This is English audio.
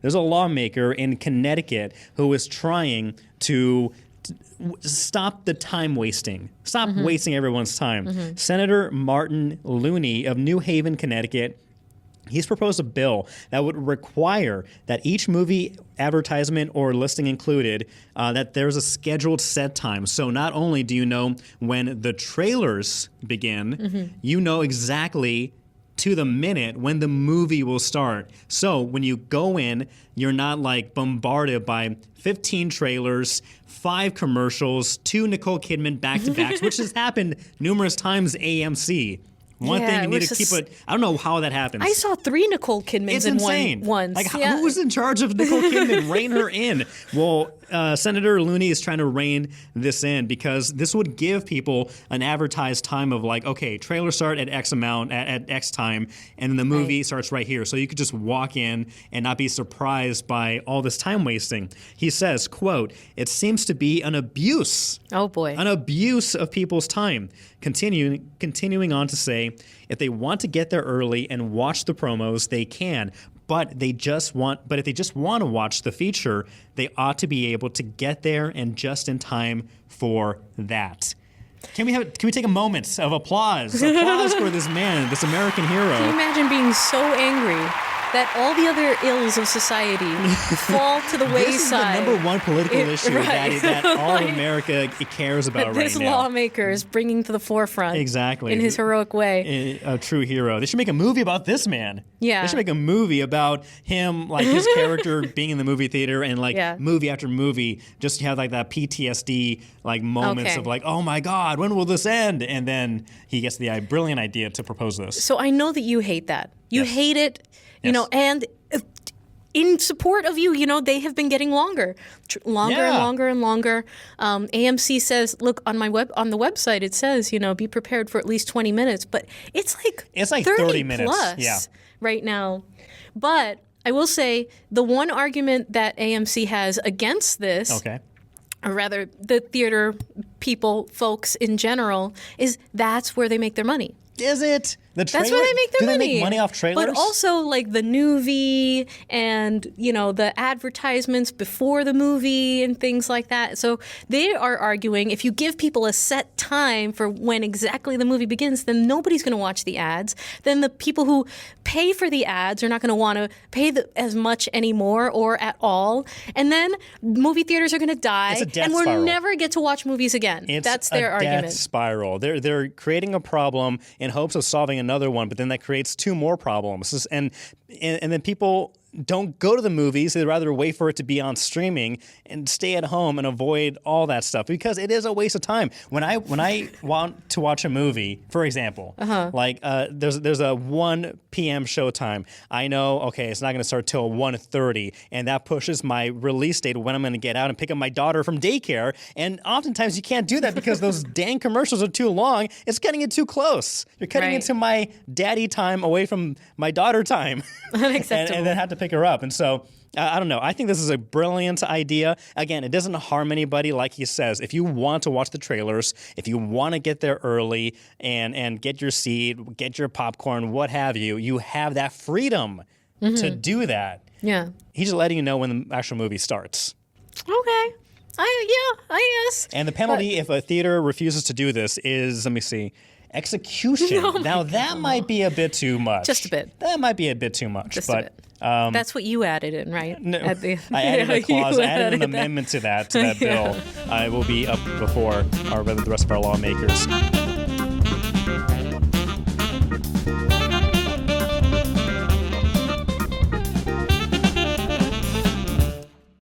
There's a lawmaker in Connecticut who is trying to stop the time wasting. Stop wasting everyone's time. Senator Martin Looney of New Haven, Connecticut, he's proposed a bill that would require that each movie advertisement or listing included, that there's a scheduled set time. So not only do you know when the trailers begin, you know exactly to the minute when the movie will start. So when you go in, you're not like bombarded by 15 trailers, 5 commercials, 2 Nicole Kidman back-to-backs, which has happened numerous times AMC. One thing you need to keep it. I don't know how that happens. I saw 3 Nicole Kidmans in once. Like, who was in charge of Nicole Kidman? Rein her in. Well, Senator Looney is trying to rein this in because this would give people an advertised time of like, okay, trailer start at X amount at X time, and then the movie starts right here. So you could just walk in and not be surprised by all this time wasting. He says, quote, "It seems to be an abuse." Oh boy. An abuse of people's time. Continuing on to say, if they want to get there early and watch the promos, they can. But if they just want to watch the feature, they ought to be able to get there and just in time for that. Can we take a moment of applause? Applause for this man, this American hero. Can you imagine being so angry that all the other ills of society fall to the wayside? This is the number one political issue that all of America cares about right now. This lawmaker is bringing to the forefront. Exactly. In his heroic way. A true hero. They should make a movie about this man. Yeah. They should make a movie about him, like his character being in the movie theater and like movie after movie, just to have like that PTSD like moments of like, oh my God, when will this end? And then he gets the brilliant idea to propose this. So I know that you hate that. You hate it. You know, and in support of you, they have been getting longer and longer and longer. AMC says, look, on the website, it says, be prepared for at least 20 minutes, but it's like 30 minutes plus right now. But I will say the one argument that AMC has against this, or rather the theater folks in general, is that's where they make their money. Is it? That's where they make their money. Do they make money off trailers? But also like the Nuvi and, the advertisements before the movie and things like that. So they are arguing if you give people a set time for when exactly the movie begins, then nobody's going to watch the ads. Then the people who pay for the ads are not going to want to pay as much anymore or at all. And then movie theaters are going to die. It's a death and we'll spiral. never get to watch movies again. That's their argument. Death spiral. They're creating a problem in hopes of solving another one, but then that creates 2 more problems. And then people don't go to the movies. They'd rather wait for it to be on streaming and stay at home and avoid all that stuff because it is a waste of time. When I want to watch a movie, for example, like there's a 1 p.m. showtime. I know, okay, it's not going to start till 1:30, and that pushes my release date when I'm going to get out and pick up my daughter from daycare. And oftentimes you can't do that because those dang commercials are too long. It's cutting it too close. You're cutting into my daddy time away from my daughter time. Unacceptable. and then have to pick her up. And so, I don't know. I think this is a brilliant idea. Again, it doesn't harm anybody, like he says. If you want to watch the trailers, if you want to get there early and get your seat, get your popcorn, what have you, you have that freedom to do that. Yeah. He's just letting you know when the actual movie starts. Okay. I guess. And the penalty if a theater refuses to do this is, let me see, execution. Now, that might be a bit too much. Just a bit. That might be a bit too much. Just a bit. That's what you added in, right? No, I added a clause. I added an amendment to that bill. It will be up before the rest of our lawmakers.